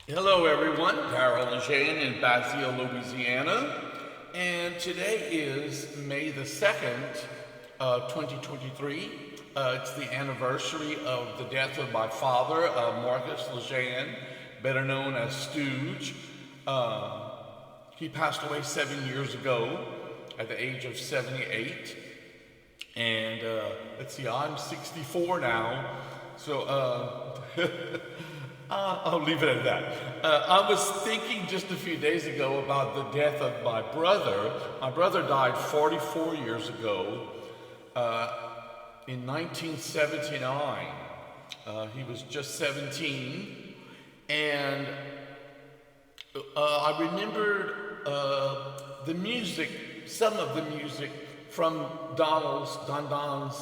Hello everyone, LeJeune in Basile, Louisiana, and today is May the 2nd, 2023. It's the anniversary of the death of my father, Marcus LeJeune, better known as Stooge. He passed away 7 years ago at the age of 78, and let's see, I'm 64 now, so I'll leave it at that. I was thinking just a few days ago about the death of my brother. My brother died 44 years ago in 1979. He was just 17. And I remembered the music, some of the music from Don Don's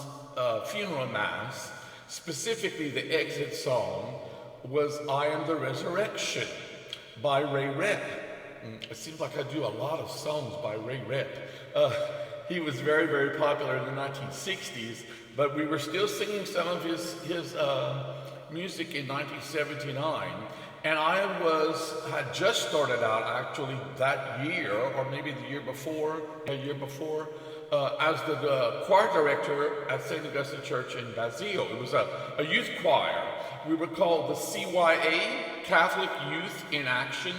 funeral mass, specifically the exit song was I Am the Resurrection by Ray Rep. It seems like I do a lot of songs by Ray Rep. He was very, very popular in the 1960s, but we were still singing some of his music in 1979. And I had just started out actually that year, or maybe the year before, as the choir director at St. Augustine Church in Basile. It was a youth choir. We were called the CYA, Catholic Youth in Action.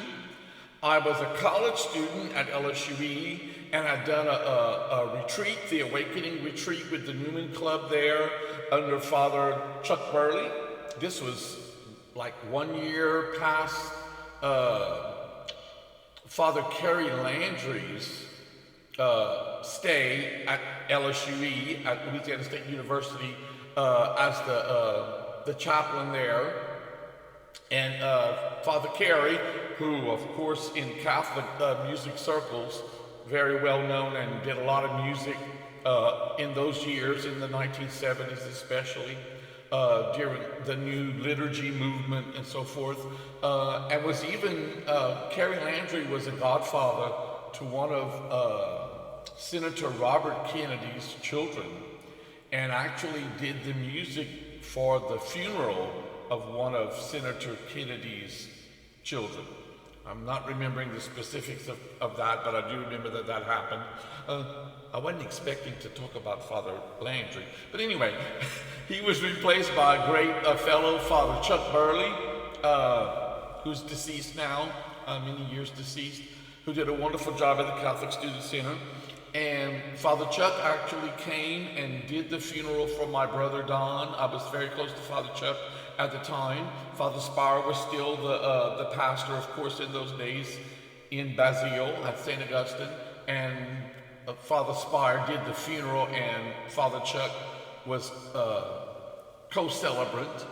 I was a college student at LSUE and had done a retreat, the Awakening Retreat with the Newman Club there under Father Chuck Burleigh. This was like 1 year past Father Kerry Landry's stay at LSUE at Louisiana State University as the chaplain there, and Father Kerry, who of course in Catholic music circles, very well known and did a lot of music in those years, in the 1970s especially, during the new liturgy movement and so forth, and was even, Kerry Landry was a godfather to one of Senator Robert Kennedy's children, and actually did the music for the funeral of one of Senator Kennedy's children. I'm not remembering the specifics of that, but I do remember that happened. I wasn't expecting to talk about Father Landry, but anyway, he was replaced by a great fellow, Father Chuck Burleigh, who's deceased now, many years deceased, who did a wonderful job at the Catholic Student Center. And Father Chuck actually came and did the funeral for my brother Don. I was very close to Father Chuck at the time. Father Speyrer was still the pastor, of course, in those days in Basile at St. Augustine. And Father Speyrer did the funeral, and Father Chuck was co-celebrant.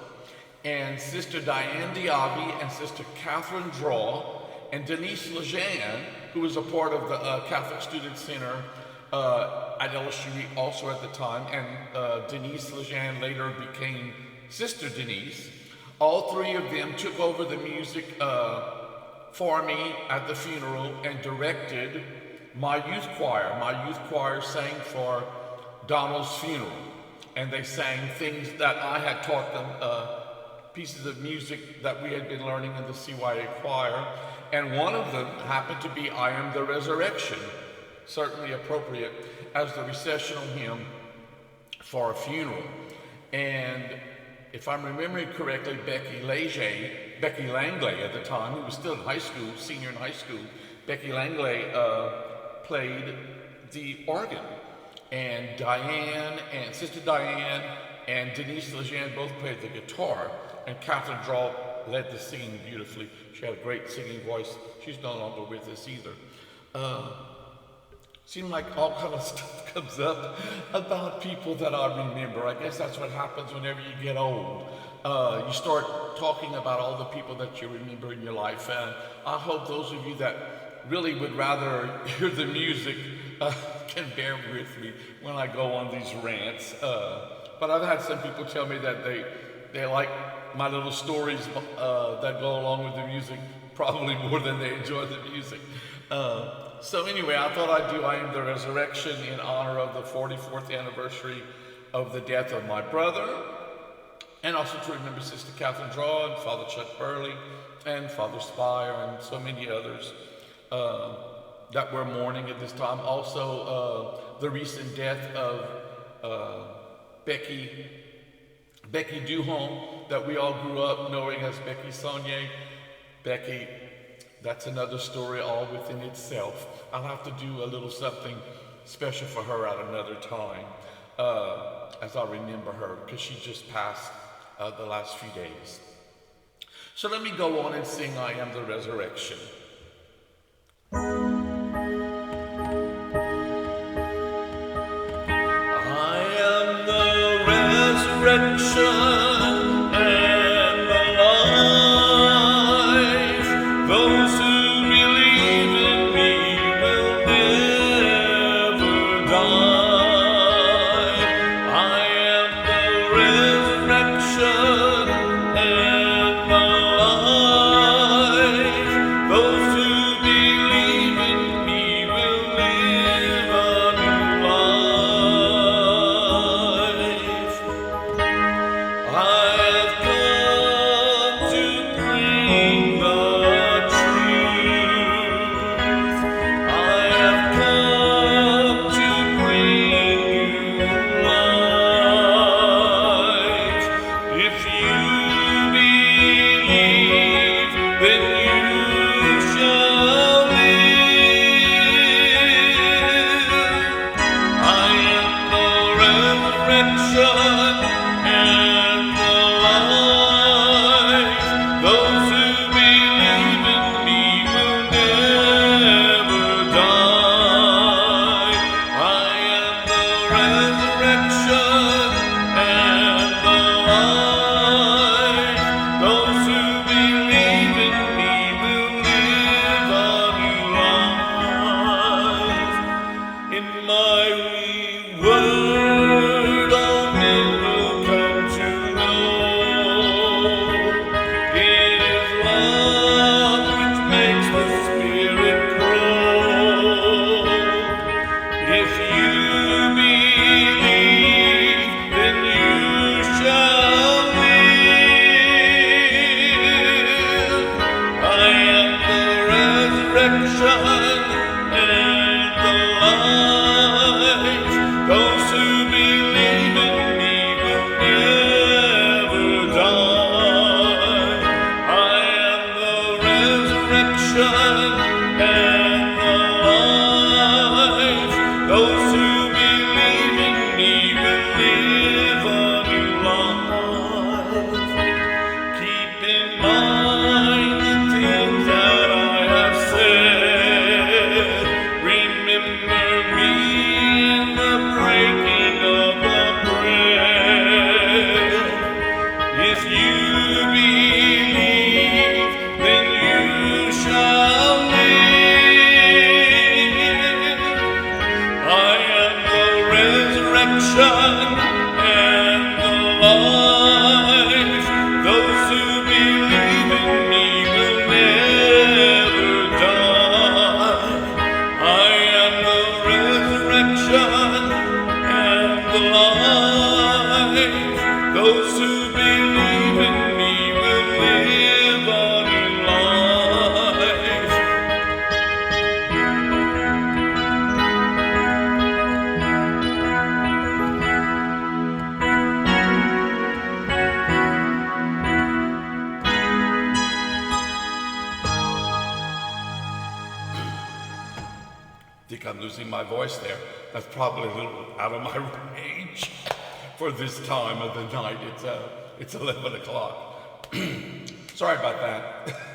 And Sister Diane and Sister Catherine Drawe and Denise LeJeune, who was a part of the Catholic Student Center at LSUE also at the time, and Denise LeJeune later became Sister Denise. All three of them took over the music for me at the funeral and directed my youth choir. My youth choir sang for Donald's funeral, and they sang things that I had taught them, pieces of music that we had been learning in the CYA choir. And one of them happened to be I Am the Resurrection, certainly appropriate as the recessional hymn for a funeral. And if I'm remembering correctly, Becky Langley at the time, who was still in high school, senior in high school, Becky Langley played the organ. And Sister Diane and Denise LeJeune both played the guitar, and Catherine Drawe led the singing beautifully. She had a great singing voice. She's no longer with us either. Seemed like all kind of stuff comes up about people that I remember. I guess that's what happens whenever you get old. You start talking about all the people that you remember in your life. And I hope those of you that really would rather hear the music can bear with me when I go on these rants. But I've had some people tell me that they like my little stories that go along with the music probably more than they enjoy the music. So anyway, I thought I'd do I Am the Resurrection in honor of the 44th anniversary of the death of my brother. And also to remember Sister Catherine Drawe and Father Chuck Burleigh and Father Speyrer and so many others that we're mourning at this time. Also, the recent death of Becky Duhon, that we all grew up knowing as Becky Sonnier. Becky, that's another story all within itself. I'll have to do a little something special for her at another time as I remember her, because she just passed the last few days. So let me go on and sing I Am the Resurrection. I am the resurrection. I'm losing my voice there. That's probably a little out of my range for this time of the night. It's 11 o'clock. Sorry about that.